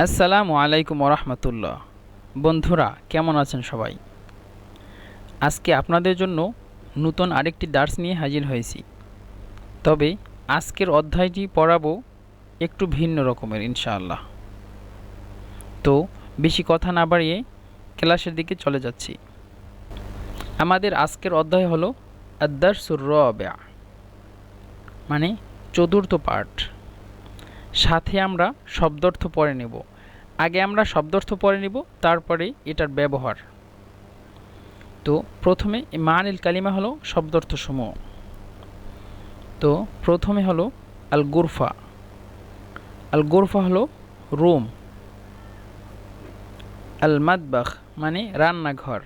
আসসালামু আলাইকুম রহমতুল্লাহ। বন্ধুরা কেমন আছেন সবাই? আজকে আপনাদের জন্য নতুন আরেকটি দার্স নিয়ে হাজির হয়েছি। তবে আজকের অধ্যায়টি পড়াবো একটু ভিন্ন রকমের ইনশাআল্লাহ। তো বেশি কথা না বাড়িয়ে ক্লাসের দিকে চলে যাচ্ছি। আমাদের আজকের অধ্যায় হলো আদ-দারসুর রাবিআ, মানে চতুর্থ পাঠ। সাথে আমরা শব্দার্থ পড়ে নেব। আগে আমরা শব্দার্থ পড়ে নিব, তারপরে এটার ব্যবহার। তো প্রথমে মানিল কালিমা হলো শব্দার্থ সমূহ। তো প্রথমে হলো আল গুরফা। আল গুরফা হলো রুম। আল মাতবাখ মানে রান্নাঘর।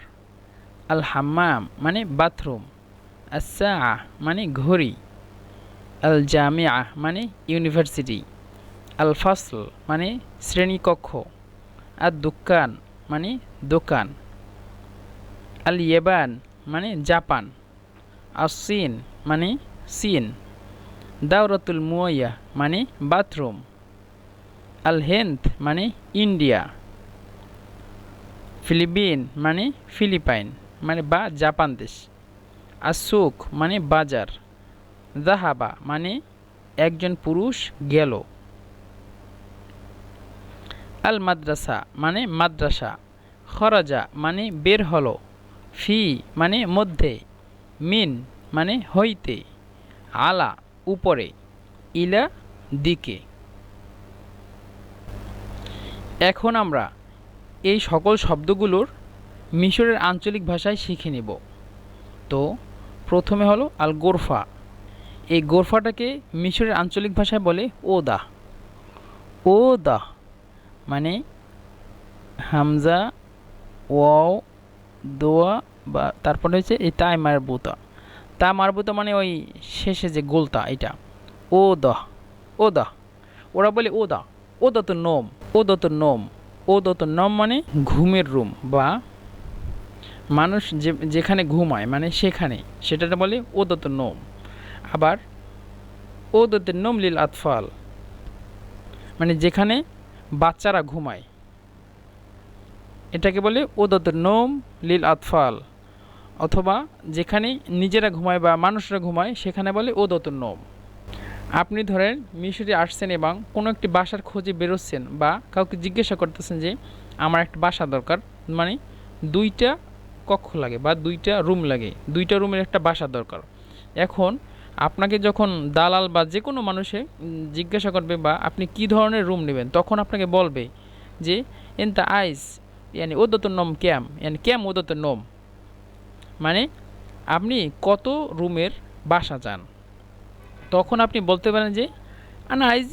আল হাম্মাম মানে বাথরুম। আস-সাআ মানে ঘড়ি। আল জামিআ মানে ইউনিভার্সিটি। আল ফাসল মানে শ্রেণীকক্ষ। আর দুকান মানে দোকান। আল ইয়েবান মানে জাপান। আসিন মানে চীন। দাওরাতুল মুয়াইয়া মানে বাথরুম। আল হেন্থ মানে ইন্ডিয়া। ফিলিপিন মানে ফিলিপাইন মানে বা জাপান দেশ। আসুক মানে বাজার। জাহাবা মানে একজন পুরুষ গেল। আল মাদ্রাসা মানে মাদ্রাসা। খরাজা মানে বের হলো। ফি মানে মধ্যে। মিন মানে হইতে। আলা উপরে। ইলা দিকে। এখন আমরা এই সকল শব্দগুলোর মিশরের আঞ্চলিক ভাষায় শিখে নেব। তো প্রথমে হলো আল গোরফা। এই গোরফাটাকে মিশরের আঞ্চলিক ভাষায় বলে ওদা। ওদা মানে হামজা ওয়াও দোয়া বা তারপরে হচ্ছে এই তাই মারবুতা। তা মারবুতা মানে ওই শেষে যে গোলতা, এটা ওদা। ওদা ওরা বলে ওদা। ওদা তো নোম। ওদা তো নোম। ওদা তো নোম মানে ঘুমের রুম বা মানুষ যেখানে ঘুমায় মানে সেখানে, সেটাতে বলে ওদা তো নোম। আবার ওদা তো নোম লিল আতফাল মানে যেখানে বাচ্চারা ঘুমায়, এটাকে বলে ওদাত নোম লিল আতফাল। অথবা যেখানে নিজেরা ঘুমায় বা মানুষরা ঘুমায় সেখানে বলে ওদাত নোম। আপনি ধরেন মিশরে আসছেন এবং কোনো একটি বাসার খোঁজে বেরোচ্ছেন বা কাউকে জিজ্ঞাসা করতেছেন যে আমার একটা বাসা দরকার, মানে দুইটা কক্ষ লাগে বা দুইটা রুম লাগে, দুইটা রুমের একটা বাসা দরকার। এখন আপনাকে যখন দালাল বা যে কোনো মানুষে জিজ্ঞাসা করবে বা আপনি কি ধরনের রুম নেবেন, তখন আপনাকে বলবে যে এনতা আইস ইয়ানি ওদতুন নম ক্যাম ইয়ানি ক্যাম ওদতুন নম, মানে আপনি কত রুমের বাসা চান। তখন আপনি বলতে পারেন যে আনাইজ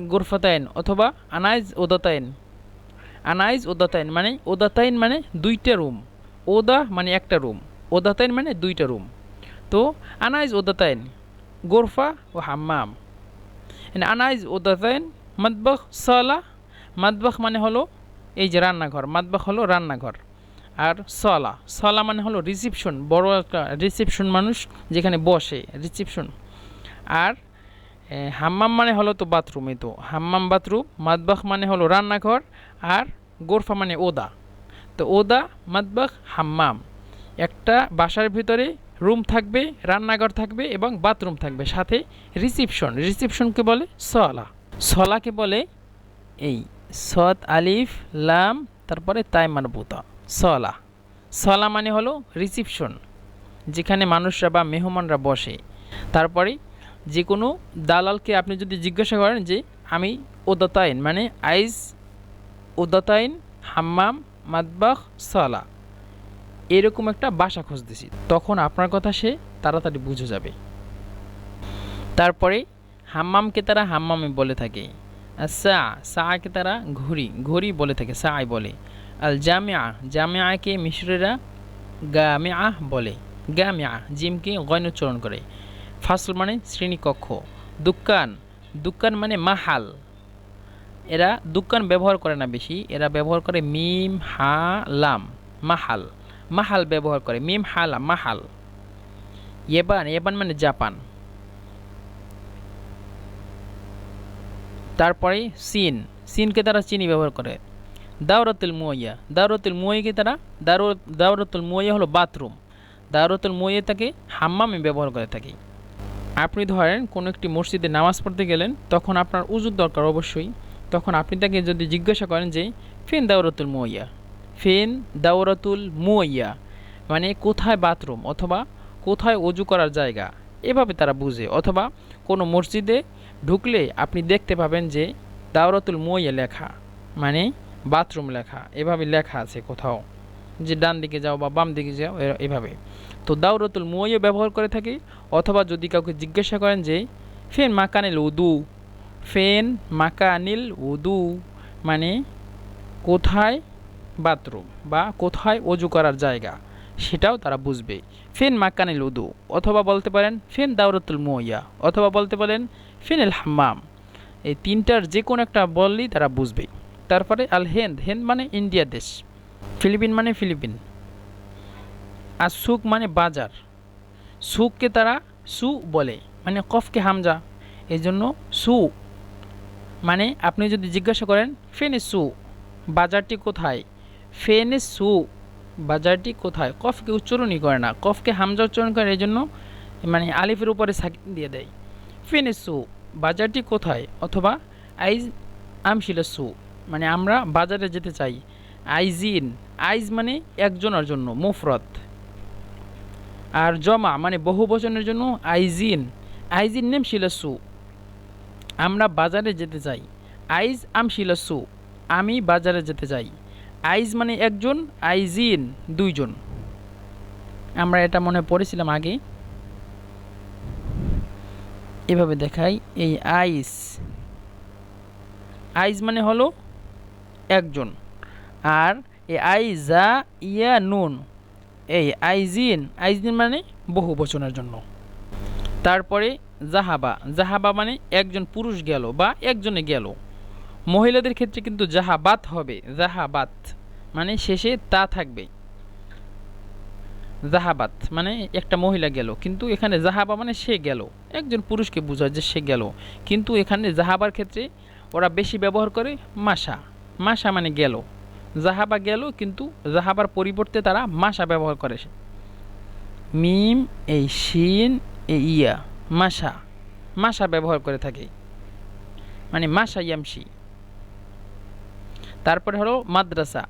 গোরফাতাইন অথবা আনাইজ ওদাতাইন। আনাইজ ওদাতাইন মানে ওদাতাইন মানে দুইটা রুম। ওদা মানে একটা রুম। ওদাতাইন মানে দুইটা রুম। তো আনাইজ ওদাতাইন গোরফা ও হাম্মাম। আনাইজ ওদাতাইন মাতবাখ সালা। মাতবাখ মানে হলো এই যে রান্নাঘর। মাতবাখ হলো রান্নাঘর। আর সলা, সলা মানে হলো রিসিপশন, বড় একটা রিসিপশন, মানুষ যেখানে বসে রিসিপশন। আর হাম্মাম মানে হলো তো বাথরুম। এই তো হাম্মাম বাথরুম। মাতবাখ মানে হলো রান্নাঘর। আর গোরফা মানে ওদা। তো ওদা মাতবাখ হাম্মাম, একটা বাসার ভিতরে রুম থাকবে, রান্নাঘর থাকবে এবং বাথরুম থাকবে, সাথে রিসিপশন। রিসিপশনকে বলে সলা। সলাকে বলে এই সদ আলিফ লাম তারপরে তাই মারবুতা সলা। সলা মানে হলো রিসিপশন, যেখানে মানুষরা বা মেহমানরা বসে। তারপরে যে কোনো দালালকে আপনি যদি জিজ্ঞাসা করেন যে আমি ওদাতাইন মানে আইজ ওদাতাইন হাম্মাম মাতবাখ সলা এরকম একটা বাসা খুঁজতেছি, তখন আপনার কথা সে তাড়াতাড়ি বুঝে যাবে। তারপরে হাম্মামকে তারা হাম্মামে বলে থাকে। সা সাকে তারা ঘড়ি ঘড়ি বলে থাকে, সাই বলে। আল জামিয়া জামিয়াকে মিশরেরা গামিয়া বলে। গামিয়া জিমকে গয়ন উচ্চারণ করে। ফাসল মানে শ্রেণীকক্ষ। দুকান দুকান মানে মাহাল। এরা দুকান ব্যবহার করে না বেশি, এরা ব্যবহার করে মিম হা লাম মাহাল। মাহাল ব্যবহার করে মিম হা লাম মাহাল। ইয়েবান ইয়েবান মানে জাপান। তারপরে সিন সিনকে তারা চিনি ব্যবহার করে। দাওরাতুল মুয়াইয়া, দাওরাতুল মুয়াইকে তারা দাওরাতুল মুয়াইয়া হলো বাথরুম, দাওরাতুল মুয়াইয়া তাকে হাম্মামে ব্যবহার করে থাকি। আপনি ধরেন কোনো একটি মসজিদে নামাজ পড়তে গেলেন, তখন আপনার উজুর দরকার অবশ্যই। তখন আপনি তাকে যদি জিজ্ঞাসা করেন যে ফিন দাওরাতুল মুয়াইয়া, ফিন দাওরাতুল মুয়াইয়া মানে কোথায় বাথরুম অথবা কোথায় অজু করার জায়গা, এভাবে তারা বুঝে। অথবা কোনো মসজিদে ঢুকলে আপনি দেখতে পাবেন যে দাওরাতুল মুয়াইয়া লেখা মানে বাথরুম লেখা, এভাবে লেখা আছে কোথাও যে ডান দিকে যাও বা বাম দিকে যাও, এভাবে। তো দাওরাতুল মুয়াইয়া ব্যবহার করে থাকি। অথবা যদি কাউকে জিজ্ঞাসা করেন যে ফেন মাকানিল উদু, ফেন মাকানিল উদু মানে কোথায় বাথরুম বা কোথায় অজু করার জায়গা, সেটাও তারা বুঝবে। ফেন মাকানিল উদু, অথবা বলতে পারেন ফেন দাওরাতুল মুয়াইয়া, অথবা বলতে পারেন ফেন এল হাম্মাম। এই তিনটার যে কোনো একটা বললেই তারা বুঝবে। তারপরে আল হেন্দ, হেন্দ মানে ইন্ডিয়া দেশ, ফিলিপিন মানে ফিলিপিন, আর সুক মানে বাজার। সুককে তারা সু বলে মানে কফকে হামজা, এই জন্য সু মানে আপনি যদি জিজ্ঞাসা করেন ফেনে সু বাজারটি কোথায়, ফেনে সু বাজারটি কোথায়, কফকে উচ্চারণই করে না, কফকে হামজা উচ্চারণ করে, এই জন্য মানে আলিফের উপরে সাকিন দিয়ে দেয়। ফেনে সু বাজারটি কোথায়, অথবা আইজ আমশিল সু মানে আমরা বাজারে যেতে চাই। আইজিন, আইজ মানে একজনের জন্য মুফরদ, আর জমা মানে বহু বচনের জন্য আইজিন, আইজিন নেম শিলাসু আমরা বাজারে যেতে চাই। আইজ আম শিলাসু আমি বাজারে যেতে চাই। আইজ মানে একজন, আইজিন দুইজন। আমরা এটা মনে পড়েছিলাম আগে, এভাবে দেখাই। এই আইস, আইজ মানে হলো একজন, আর এই আইজা ইয়া নুন এই আইজিন, আইজিন মানে বহু বচনের জন্য। তারপরে জাহাবা, জাহাবা মানে একজন পুরুষ গেল বা একজনে গেল। মহিলাদের ক্ষেত্রে কিন্তু জাহাবাত হবে, জাহাবাত মানে শেষে তা থাকবে। জাহাবাত মানে একটা মহিলা গেল, কিন্তু এখানে জাহাবা মানে সে গেল, একজন পুরুষকে বোঝায় যে সে গেল। কিন্তু এখানে জাহাবার ক্ষেত্রে ওরা বেশি ব্যবহার করে মাসা, মাসা মানে গেল। জাহাবা গেল, কিন্তু জাহাবার পরিবর্তে তারা মাসা ব্যবহার করে। মিম এই শিন এই ইয়া মাসা, মাসা ব্যবহার করে থাকে মানে মাসা ইয়ামশি। তারপরে হলো মাদ্রাসা,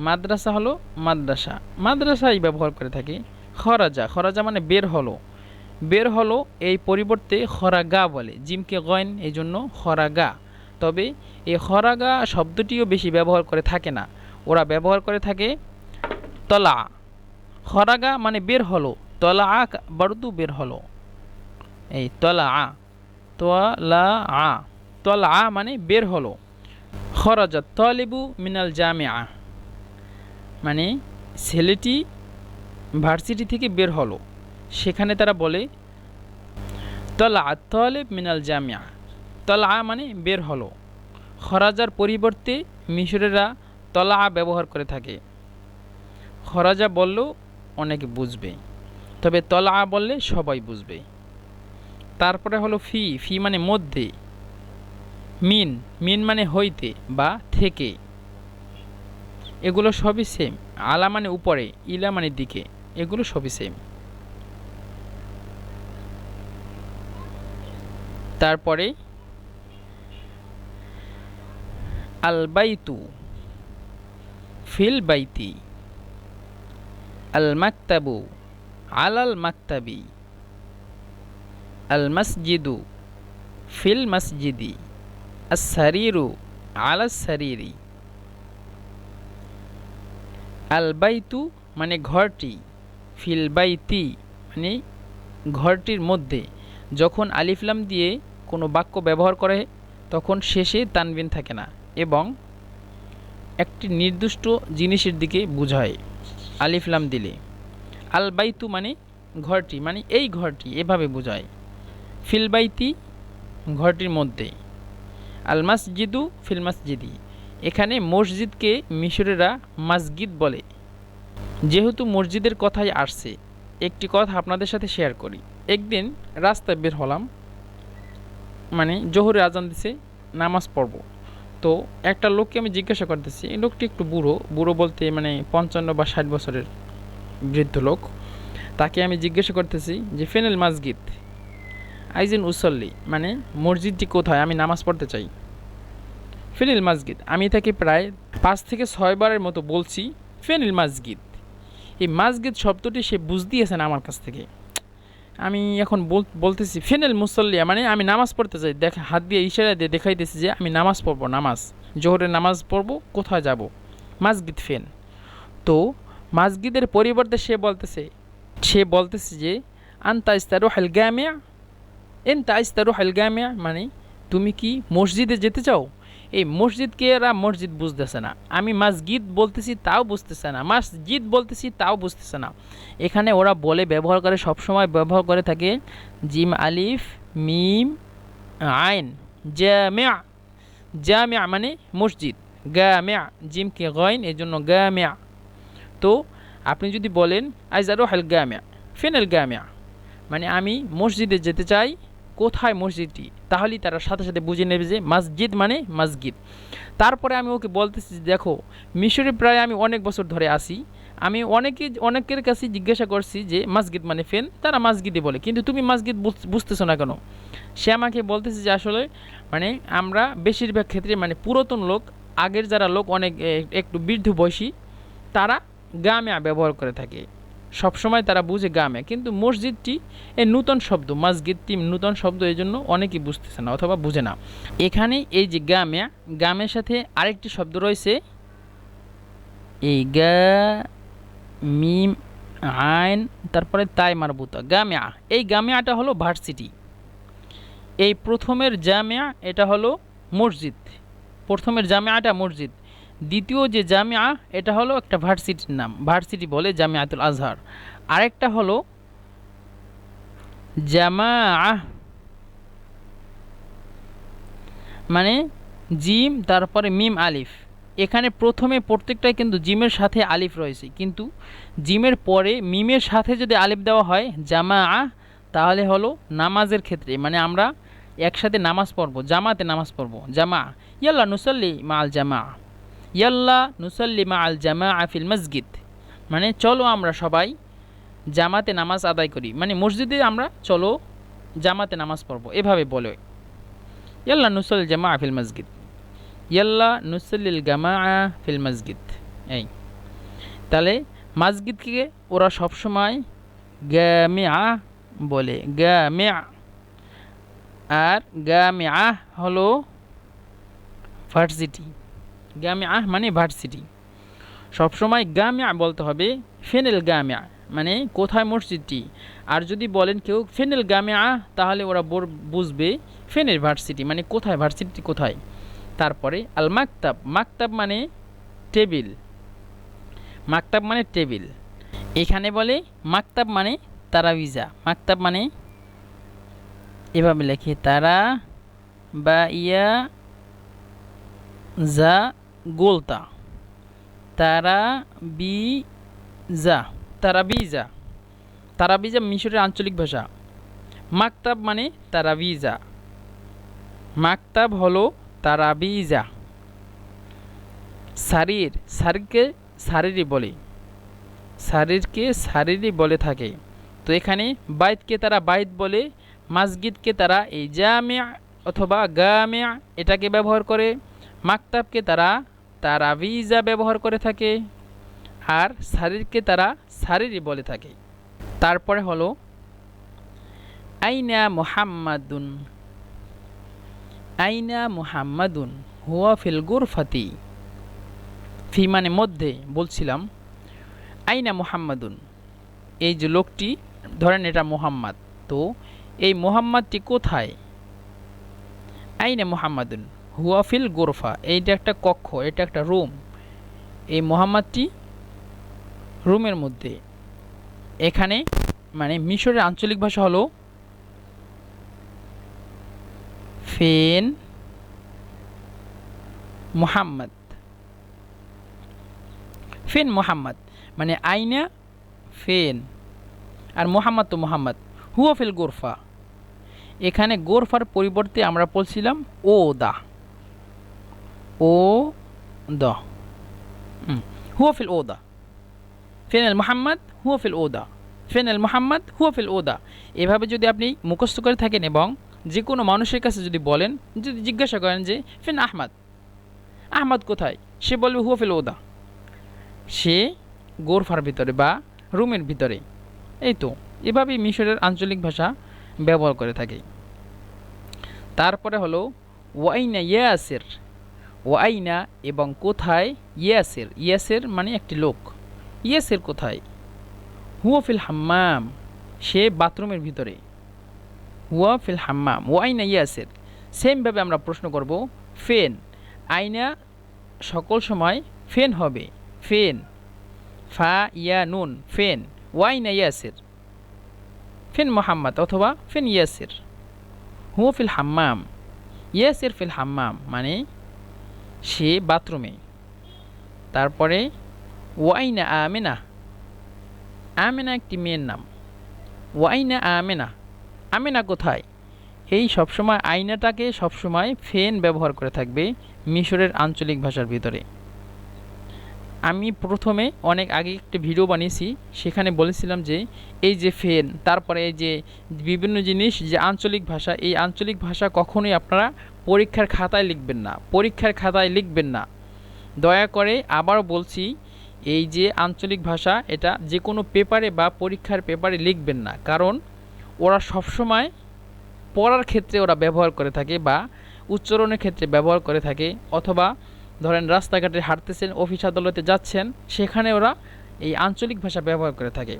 মাদ্রাসা হলো মাদ্রাসা, মাদ্রাসাই ব্যবহার করে থাকি। খরাজা, খরাজা মানে বের হলো, বের হলো এই পরিবর্তে খরাগা বলে, জিমকে গয়ন এই জন্য খরাগা। তবে এই খরাগা শব্দটিও বেশি ব্যবহার করে থাকে না, ওরা ব্যবহার করে থাকে তলা। খরাগা মানে বের হলো, তলা আ বারুদু বের হলো, এই তলা আ, তলা আ, তলা আ মানে বের হলো। খরাজা তলিবু মিনাল জামিআ মানে ছেলেটি ভার্সিটি থেকে বের হলো, সেখানে তারা বলে তলা তলিব মিনাল জামিআ, তলা মানে বের হলো। খরাজার পরিবর্তে মিশরেরা তলা ব্যবহার করে থাকে। খরাজা বললেও অনেকে বুঝবে, তবে তলা বললে সবাই বুঝবে। তারপরে হলো ফি, ফি মানে মধ্যে। মিন, মিন মানে হইতে বা থেকে, এগুলো সবই সেম। আলা মানে উপরে, ইলা মানে দিকে, এগুলো সবই সেম। তারপরে আল বাইতু ফিল বাইতি, আল মাকতাবু আলাল মাকতাবি, আল মসজিদু ফিল মসজিদি, আস সারিরু আলাস সারিরি। আল বাইতু মানে ঘরটি, ফিল বাইতি মানে ঘরটির মধ্যে। যখন আলিফলাম দিয়ে কোনো বাক্য ব্যবহার করে তখন শেষে তানবিন থাকে না এবং একটি নির্দিষ্ট জিনিসের দিকে বোঝায় আলিফলাম দিলে। আল বাইতু মানে ঘরটি, মানে এই ঘরটি, এভাবে বোঝায়। ফিল বাইতি ঘরটির মধ্যে। আল মসজিদু ফিল মসজিদি, এখানে মসজিদকে মিশরেরা মসজিদ বলে। যেহেতু মসজিদের কথাই আসছে, একটি কথা আপনাদের সাথে শেয়ার করি। একদিন রাস্তায় বের হলাম, মানে জোহরে আজান দিছে, নামাজ পড়ব। তো একটা লোককে আমি জিজ্ঞাসা করতেছি, এই লোকটি একটু বুড়ো, বুড়ো বলতে মানে 55 বা 60 বছরের বৃদ্ধ লোক। তাকে আমি জিজ্ঞাসা করতেছি যে ফেনেল মসজিদ আইজিন উসল্লি, মানে মসজিদটি কোথায়, আমি নামাজ পড়তে চাই। ফেনিল মসজিদ, আমি তাকে প্রায় 5 থেকে 6 বারের মতো বলছি ফেনিল মসজিদ। এই মসজিদ শব্দটি সে বুঝ দিয়েছে না আমার কাছ থেকে। আমি এখন বলতেছি ফেনেল মুসল্লিয়া, মানে আমি নামাজ পড়তে চাই, দেখ হাত দিয়ে ইশারা দিয়ে দেখাইতেছি যে আমি নামাজ পড়বো, নামাজ জোহরের নামাজ পড়বো, কোথায় যাব, মসজিদ ফেন। তো মসজিদের পরিবর্তে সে বলতেছে যে আনতা ইস্তারুহাল গামিয়া, এনতা ইস্তারুহাল গামিয়া, মানে তুমি কি মসজিদে যেতে চাও। এই মসজিদকে এরা মসজিদ বুঝতেছে না, আমি মসজিদ বলতেছি তাও বুঝতেছে না, মসজিদ বলতেছি তাও বুঝতেছে না। এখানে ওরা বলে ব্যবহার করে, সবসময় ব্যবহার করে থাকে জিম আলিফ মিম আইন জামিয়া। জামিয়া মানে মসজিদ, গামিয়া জিমকে গয়ন, এই জন্য গামিয়া। তো আপনি যদি বলেন আইজারুহাল গামিয়া ফিনাল গামিয়া, মানে আমি মসজিদে যেতে চাই, কোথায় মসজিদটি, তাহলেই তারা সাথে সাথে বুঝে নেবে যে মসজিদ মানে মসজিদ। তারপরে আমি ওকে বলতেছি, দেখো মিশরে প্রায় আমি অনেক বছর ধরে আসি, আমি অনেকের কাছে জিজ্ঞাসা করছি যে মসজিদ মানে ফেন, তারা মসজিদে বলে, কিন্তু তুমি মসজিদ বুঝতেছো না কেন। সে আমাকে বলতেছে যে আসলে মানে আমরা বেশিরভাগ ক্ষেত্রে মানে পুরাতন লোক, আগের যারা লোক অনেক একটু বৃদ্ধ বয়সী, তারা গামিয়া ব্যবহার করে থাকে, সবসময় তারা বুঝে গামে, কিন্তু মসজিদটি এই নূতন শব্দ, মসজিদটি নূতন শব্দ, এই জন্য অনেকেই বুঝতেছে না অথবা বুঝে না। এখানে এই যে গামিয়া, গামের সাথে আরেকটি শব্দ রয়েছে এই গা মিম আইন তারপরে তাই মারবুতা, গামিয়া। এই গামিয়াটা হলো ভার্সিটি। এই প্রথমের জামিয়া এটা হলো মসজিদ, প্রথমের জামিয়াটা মসজিদ। দ্বিতীয় যে জামিয়া এটা হলো একটা ভার্সিটির নাম, ভার্সিটি বলে জামিয়াতুল আজহার। আরেকটা হলো জামাআহ, মানে জিম তারপরে মিম আলিফ। এখানে প্রথমে প্রত্যেকটাই কিন্তু জিমের সাথে আলিফ রয়েছে, কিন্তু জিমের পরে মিমের সাথে যদি আলিফ দেওয়া হয় জামাআহ, তাহলে হলো নামাজের ক্ষেত্রে, মানে আমরা একসাথে নামাজ পড়বো, জামাতে নামাজ পড়বো, জামা। ইয়াল্লা নুসাল্লি মা আল জামা, ইয়াল্লা নুসাল্লি মা আল জামা ফিল মসজিদ, মানে চলো আমরা সবাই জামাতে নামাজ আদায় করি, মানে মসজিদে আমরা চলো জামাতে নামাজ পড়বো, এভাবে বলে। ইয়াল্লা নুসাল জামা ফিল মসজিদ, ইয়াল্লা নুসাল্লিল জামা ফিল মসজিদ। এই তাহলে মসজিদকে ওরা সবসময় গামিআ বলে, গামিআ। আর গামিআ হলো ভার্সিটি, গামিআ মানে ভার্সিটি। সবসময় গামিয়া বলতে হবে, ফেনেল গামিয়া মানে কোথায় মসজিদটি। আর যদি বলেন কেউ ফেনেল গামিয়া, তাহলে ওরা বুঝবে ফেনের ভার্সিটি, মানে কোথায় ভার্সিটি কোথায়। তারপরে আল মাকতাব, মাকতাব মানে টেবিল, মাকতাব মানে টেবিল। এখানে বলে মাকতাব মানে তারাবিজা, মাকতাব মানে এভাবে লেখে তারা বা ইয়া যা গোলতা, তারাবিজা, তারাবিজা, তারাবিজা মিশরের আঞ্চলিক ভাষা। মাকতাব মানে তারাবিজা, মাকতাব হলো তারাবিজা। শারীর, শারীরকে শারীরই বলে, শারীরকে শারীরই বলে থাকে। তো এখানে বাইতকে তারা বাইত বলে, মসজিদকে তারা এই জামিয়া অথবা গামিয়া এটাকে ব্যবহার করে, মাকতাবকে তারা তারাবিজা ব্যবহার করে থাকে, আর শারীরকে তারা শারীরই বলে থাকে। তারপরে হলো আইনা মুহাম্মাদুন, আইনা মুহাম্মাদুন হুয়া ফিল গুরফাতি, ফি মানে মধ্যে বলছিলাম। আইনা মুহাম্মাদুন, এই যে লোকটি ধরেন এটা মুহাম্মদ, তো এই মুহাম্মদটি কোথায়। আইনা মুহাম্মাদুন হুয়া ফিল গোরফা, এইটা একটা কক্ষ, এটা একটা রুম, এই মুহাম্মদটি রুমের মধ্যে। এখানে মানে মিশরের আঞ্চলিক ভাষা হলো ফেন মুহাম্মদ, ফেন মুহাম্মদ মানে আইনা ফেন, আর মুহাম্মদ তো মুহাম্মদ। হুয়া ফিল গোরফা, এখানে গোরফার পরিবর্তে আমরা বলছিলাম ও দা, ও ও দা হুয়া ফিল ওদা, ফিন আল মুহাম্মদ হুয়া ফিল ওদা, ফিন আল মুহাম্মদ হুয়া ফিল ওদা। এভাবে যদি আপনি মুখস্থ করে থাকেন এবং যে কোনো মানুষের কাছে যদি বলেন, যদি জিজ্ঞাসা করেন যে ফিন আহমদ, আহমদ কোথায়, সে বলবে হুয়া ফিল ওদা, সে গোরফার ভিতরে বা রুমের ভিতরে। এই তো এভাবেই মিশরের আঞ্চলিক ভাষা ব্যবহার করে থাকে। তারপরে হলো ওয়াইনা ইয়াসির, ওয়াইনা এবং কোথায়, ইয়াসির, ইয়াসির মানে একটি লোক, ইয়াসির কোথায়, হুয়া ফিল হাম্মাম, সে বাথরুমের ভিতরে, হুয়া ফিল হাম্মাম, ওয়াইনা ইয়াসির। সেমভাবে আমরা প্রশ্ন করব ফেন, আইনা সকল সময় ফেন হবে, ফেন, ফা ইয়া নুন, ফেন, ওয়াইনা ইয়াসির, ফিন মোহাম্মদ অথবা ফিন ইয়াসির, হুয়া ফিল হাম্মাম, ইয়াসির ফিল হাম্মাম মানে সে বাথরুমে। তারপরে ওয়াইনা আমেনা, আমেনা একটি মেয়ের নাম, ওয়াইনা আমেনা, আমেনা কোথায়, এই সবসময় আইনাটাকে সবসময় ফেন ব্যবহার করে থাকবে মিশরের আঞ্চলিক ভাষার ভিতরে। আমি প্রথমে অনেক আগে একটা ভিডিও বানিয়েছি, সেখানে বলেছিলাম যে এই যে ফেন, তারপরে এই যে বিভিন্ন জিনিস যে আঞ্চলিক ভাষা, এই আঞ্চলিক ভাষা কখনোই আপনারা পরীক্ষার খাতায় লিখবেন না, পরীক্ষার খাতায় লিখবেন না, দয়া করে আবার বলছি, এই যে আঞ্চলিক ভাষা এটা যে কোনো পেপারে বা পরীক্ষার পেপারে লিখবেন না, কারণ ওরা সবসময় পড়ার ক্ষেত্রে ওরা ব্যবহার করে থাকে বা উচ্চারণের ক্ষেত্রে ব্যবহার করে থাকে, অথবা ধরেন রাস্তাঘাটে হাঁটতেছেন, অফিস আদালতে যাচ্ছেন, সেখানে ওরা এই আঞ্চলিক ভাষা ব্যবহার করে থাকে।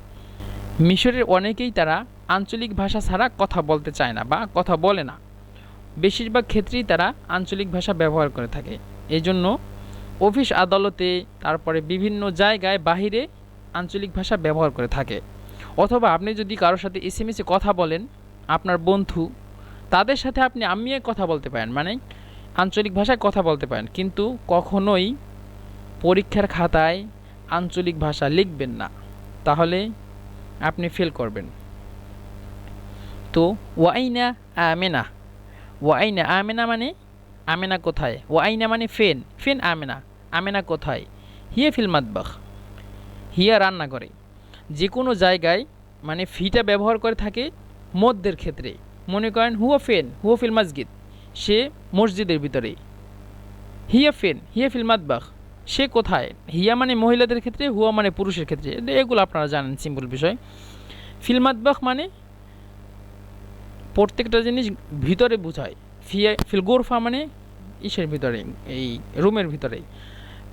মিশরের অনেকেই তারা আঞ্চলিক ভাষা ছাড়া কথা বলতে চায় না বা কথা বলে না, বেশিরভাগ ক্ষেত্রেই তারা আঞ্চলিক ভাষা ব্যবহার করে থাকে। এই জন্য অফিস আদালতে, তারপরে বিভিন্ন জায়গায় বাহিরে আঞ্চলিক ভাষা ব্যবহার করে থাকে। অথবা আপনি যদি কারোর সাথে এসএমএসে কথা বলেন, আপনার বন্ধু, তাদের সাথে আপনি আমিয়ে কথা বলতে পারেন, মানে আঞ্চলিক ভাষায় কথা বলতে পারেন, কিন্তু কখনোই পরীক্ষার খাতায় আঞ্চলিক ভাষা লিখবেন না, তাহলে আপনি ফেল করবেন। তো ওয়াইনা আমেনা, ওয়াইনা আমেনা মানে আমেনা কোথায়, ওয়াইনা মানে ফেন, ফেন আমেনা, আমেনা কোথায়, হিয়া ফিল মাতবাখ, হিয়া রান্না করে। যে কোনো জায়গায় মানে ফিটা ব্যবহার করে থাকে মধ্যের ক্ষেত্রে, মনে করেন হুয়া ফেন, হুয়া ফিল মসজিদ, সে মসজিদের ভিতরে, হিয়া ফেন, হিয়া ফিল মাতবাখ, সে কোথায়, হিয়া মানে মহিলাদের ক্ষেত্রে, হুয়া মানে পুরুষের ক্ষেত্রে, এগুলো আপনারা জানেন, সিম্পল বিষয়। ফিল মাতবাখ মানে প্রত্যেকটা জিনিস ভিতরে বোঝায়, ফিল গোরফা মানে ইসের ভিতরে, এই রুমের ভিতরে,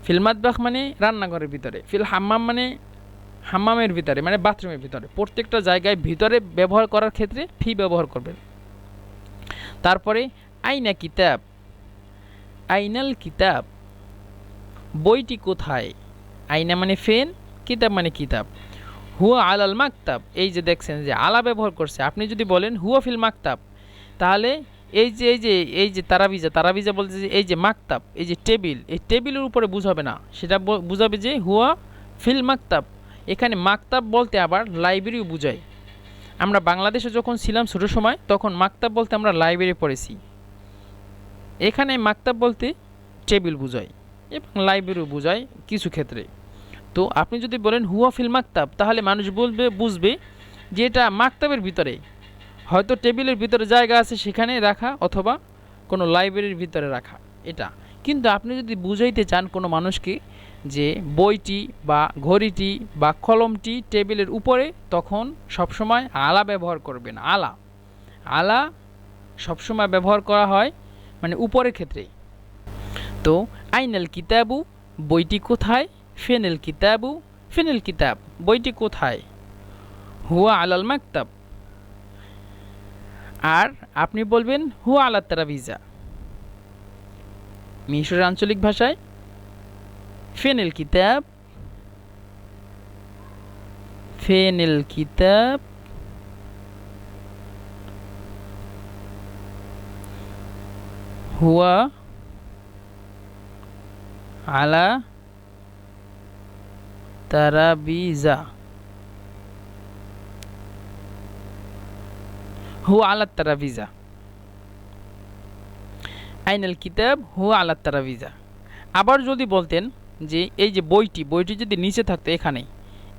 ফিল মাতবাখ মানে রান্নাঘরের ভিতরে, ফিল হাম্মাম মানে হাম্মামের ভিতরে মানে বাথরুমের ভিতরে, প্রত্যেকটা জায়গায় ভিতরে ব্যবহার করার ক্ষেত্রে ফি ব্যবহার করবেন। তারপরে আইনা কিতাব, আইনাল কিতাব, বইটি কোথায়, আইনা মানে ফেন, কিতাব মানে কিতাব, হুয়া আলাল মাকতাব, এই যে দেখছেন যে আলা ব্যবহার করছে, আপনি যদি বলেন হুয়া ফিল মাকতাব, তাহলে এই যে তারাবিজা, তারাবিজা বলতে যে এই যে মাকতাব, এই যে টেবিল, এই টেবিলের উপরে বুঝাবে না, সেটা বুঝাবে যে হুয়া ফিল মাকতাব। এখানে মাকতাব বলতে আবার লাইব্রেরিও বুঝায়। আমরা বাংলাদেশে যখন ছিলাম ছোটো সময়, তখন মাকতাব বলতে আমরা লাইব্রেরি পড়েছি, এখানে মাকতাব বলতে টেবিল বুঝায় এবং লাইব্রেরিও বুঝায় কিছু ক্ষেত্রে। তো আপনি যদি বলেন হুয়া ফিল মাকতাব, তাহলে মানুষ বুঝবে যে এটা মাকতাবের ভিতরে, হয়তো টেবিলের ভিতরে জায়গা আছে সেখানে রাখা, অথবা কোনো লাইব্রেরির ভিতরে রাখা, এটা। কিন্তু আপনি যদি বুঝাইতে চান কোনো মানুষকে যে বইটি বা ঘড়িটি বা কলমটি টেবিলের উপরে, তখন সবসময় আলা ব্যবহার করবেন। আলা, আলা সবসময় ব্যবহার করা হয় মানে উপরের ক্ষেত্রে। তো আইনাল কিতাবু, বইটি কোথায়, ফেনেল কিতাবু, ফেনেল কিতাব, বইটি কোথায়, হুয়া আলাল মাকতাব। আর আপনি বলবেন হুয়া আলা তারাবিজা। মিশরের আঞ্চলিক ভাষায় ফেনেল কিতাব, ফেনেল কিতাব, হুয়া আলা তারাবিজা, হুয়া আলা তারাবিজা, আইনাল কিতাব হুয়া আলা তারাবিজা। আবার যদি বলতেন যে এই যে বইটি যদি নিচে থাকতো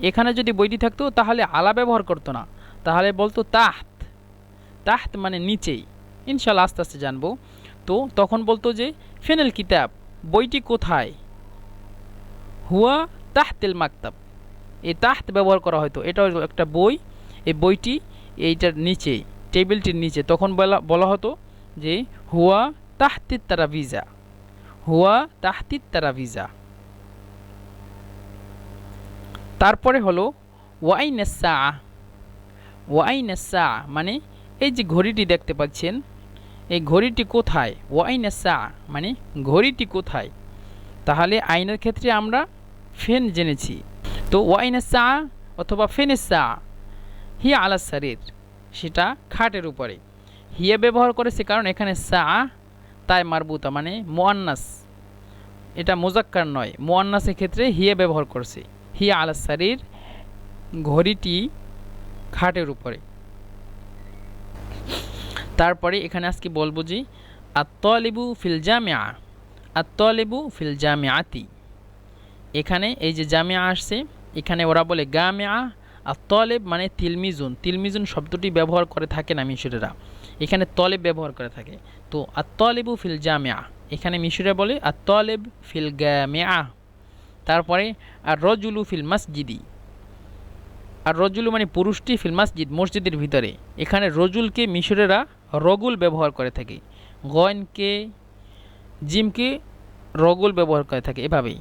এখানে যদি বইটি থাকতো তাহলে আলা ব্যবহার করতো না, তাহলে বলতো তাহত। তাহত মানে নিচেই, ইনশাল্লাহ আস্তে আস্তে জানবো। তো তখন বলতো যে ফিনাল কিতাব, বইটি কোথায়? হুয়া তাহতিল মাকতাব, এই তাহত ব্যবহার করা হয়তো, এটা একটা বই, এই বইটি এইটার নিচে, টেবিলটির নিচে। তখন বলা হতো যে হুয়া তাহতিত তারাভিজা, হুয়া তাহতিত তারাভিজা। তারপরে হলো ওয়াইনাসা। ওয়াইনাসা মানে এই যে ঘড়িটি দেখতে পাচ্ছেন, এই ঘড়িটি কোথায়? ওয়াইনাসা মানে ঘড়িটি কোথায়? তাহলে আইনের ক্ষেত্রে আমরা ফেন জেনেছি। তো ওয়াইনাসা অথবা ফেনেসা, হিয়া আলা সারির, সেটা খাটের উপরে। হিয়া ব্যবহার করেছে কারণ এখানে সা তাই মারবুতা মানে মুআন্নাস, এটা মুজাক্কার নয়, মুআন্নাসের ক্ষেত্রে হিয়া ব্যবহার করছে। হিয়া আলা সারির, ঘড়িটি খাটের উপরে। তারপরে এখানে আজকে বলবো যে আত-তালিবু ফিল জামিআ, আত-তালিবু ফিল জামিআতি। এখানে এই যে জামিআ আসছে, এখানে ওরা বলে গামিআ। আত-তালিব মানে তিলমিজুন, তিলমিজুন শব্দটি ব্যবহার করে থাকে না মিশরেরা, এখানে তলেব ব্যবহার করে থাকে। তো আত-তালিবু ফিল জামিআ, এখানে মিশরে বলে আত-তালিব ফিল গামিআ। তারপরে আর রজুলু ফিল মসজিদি, আর রজুলু মানে পুরুষটি ফিল মসজিদ, মসজিদের ভিতরে। এখানে রজুলকে মিশরেরা রগুল ব্যবহার করে থাকে, গয়নকে জিমকে রগুল ব্যবহার করে থাকে, এভাবেই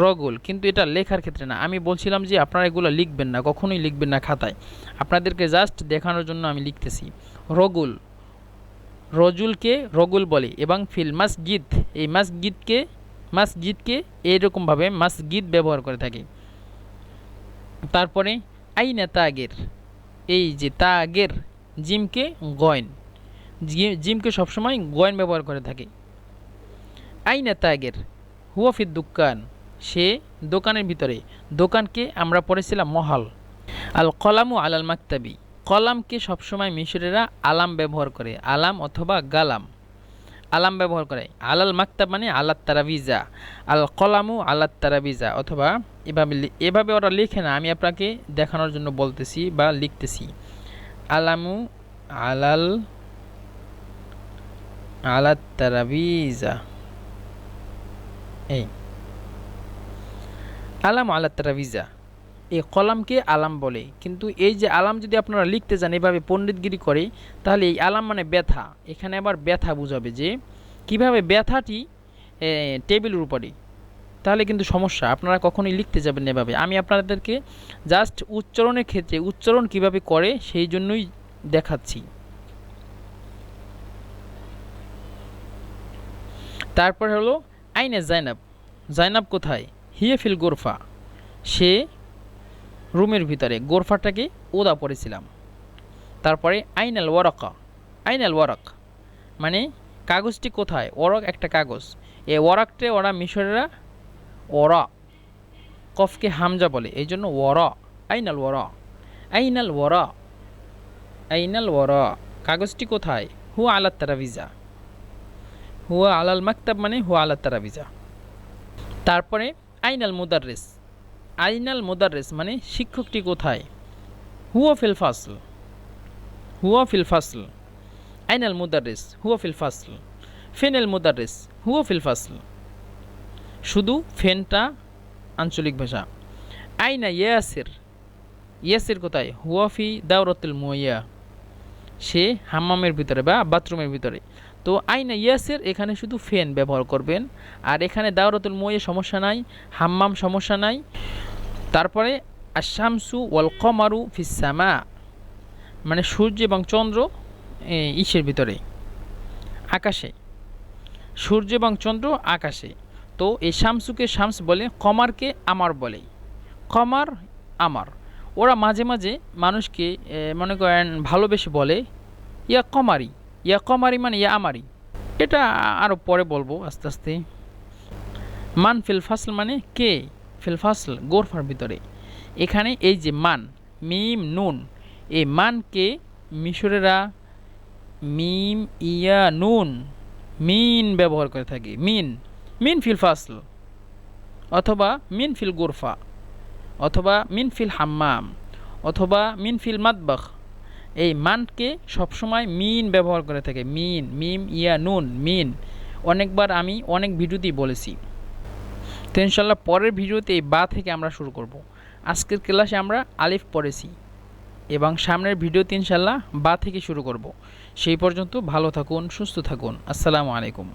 রগুল। কিন্তু এটা লেখার ক্ষেত্রে না, আমি বলছিলাম যে আপনারা এগুলো লিখবেন না, কখনোই লিখবেন না খাতায়, আপনাদেরকে জাস্ট দেখানোর জন্য আমি লিখতেছি। রগুল, রজুলকে রগুল বলে। এবং ফিল মসজিদ, এই মসজিদকে এইরকমভাবে মসজিদ ব্যবহার করে থাকে। তারপরে আইনা তাগের, এই যে তাগের, জিমকে গয়ন, জিমকে সবসময় গয়ন ব্যবহার করে থাকে। আইনা তাগের হুয়া ফিদ দুকান, সে দোকানের ভিতরে, দোকানকে আমরা পড়েছিলাম মহল। আল কলামু আলাল মাকতাবি, কলামকে সবসময় মিশরেরা আলাম ব্যবহার করে, আলাম অথবা গালাম, আলাম ব্যবহার করে। আলাল মাকতাব মানে আলাত তারাবিজা, আল কলামু আলাত তারাবিজা, অথবা এভাবে ওরা লেখে না, আমি আপনাকে দেখানোর জন্য বলতেছি বা লিখতেছি। আলামু আলাত তারাবিজা, এই আলাম আলাত তারাবিজা, এই কলামকে আলাম বলে। কিন্তু এই যে আলাম যদি আপনারা লিখতে যান এভাবে পণ্ডিতগিরি করে, তাহলে এই আলাম মানে ব্যথা, এখানে আবার ব্যথা বুঝাবে যে কিভাবে ব্যথাটি টেবিলের উপরে, তাহলে কিন্তু সমস্যা, আপনারা কখনোই লিখতে যাবেন এভাবে। আমি আপনাদেরকে জাস্ট উচ্চারণের ক্ষেত্রে উচ্চারণ কিভাবে করে সেই জন্যই দেখাচ্ছি। তারপর হলো আইনে জাইনাব, জাইনাব কোথায়? হিয়ে ফিল গোরফা, সে রুমের ভিতরে, গোরফাটাকে ওদা পড়েছিলাম। তারপরে আইনাল ওয়ারাকা, আইনাল ওয়ারাক মানে কাগজটি কোথায়? ওয়ারাক একটা কাগজ, এই ওয়ারাকটে ওরা মিশরেরা ওরা কফকে হামজা বলে, এই জন্য ওয়ারা, আইনাল ওয়ারা, আইনাল ওয়ারা, আইনাল ওয়ারা, কাগজটি কোথায়? হুয়া আলাত তারাবিজা, হুয়া আলাল মাকতাব মানে হুয়া আলাত তারাবিজা। তারপরে আইনাল মুদাররিস, আইনাল মুদাররিস মানে শিক্ষকটি কোথায়? হুয়া ফিল ফাসল, হুয়া ফিল ফাসল, আইনাল মুদাররিস হুয়া ফিল ফাসল, ফিনাল মুদাররিস হুয়া ফিল ফাসল। শুধু ফেনটা আঞ্চলিক ভাষা। আইনা ইয়াসির, ইয়াসির কোথায়? হুয়া ফি দাওরাতুল মুইয়া, সে হাম্মামের ভিতরে বা বাথরুমের ভিতরে। তো আইনা ইয়াসির এখানে শুধু ফেন ব্যবহার করবেন, আর এখানে দাওরাতুল মুইয়া সমস্যা নাই, হাম্মাম সমস্যা নাই। তারপরে আশ-শামসু ওয়াল কমারু ফিস সামা মানে সূর্য এবং চন্দ্র ইসের ভিতরে, আকাশে, সূর্য এবং চন্দ্র আকাশে। তো এই শামসুকে শামস বলে, কমারকে আমার বলে, কমার আমার। ওরা মাঝে মাঝে মানুষকে মনে করেন ভালোবেসে বলে ইয়া কমারি, ইয়া কমারি মানে ইয়া আমারি, এটা আরও পরে বলবো আস্তে আস্তে। মান ফিল ফাসল মানে কে, ফিল ফাসল গোরফার ভিতরে। এখানে এই যে মান, মিম নুন, এই মানকে মিশরেরা মিম ইয়া নুন মিন ব্যবহার করে থাকে, মিন মিন ফিল ফাসল, অথবা মিন ফিল গুরফা, অথবা মিন ফিল হাম্মাম, অথবা মিন ফিল মাতবাখ। এই মানকে সবসময় মিন ব্যবহার করে থাকে। মিন, মিম ইয়া নুন, মিন। অনেকবার আমি অনেক ভিডিওতেই বলেছি। তো ইনশাল্লাহ পরের ভিডিওতে এই বা থেকে আমরা শুরু করব। আজকের ক্লাসে আমরা আলিফ পড়েছি এবং সামনের ভিডিওতে ইনশাল্লাহ বা থেকে শুরু করব। সেই পর্যন্ত ভালো থাকুন, সুস্থ থাকুন। আসসালামু আলাইকুম।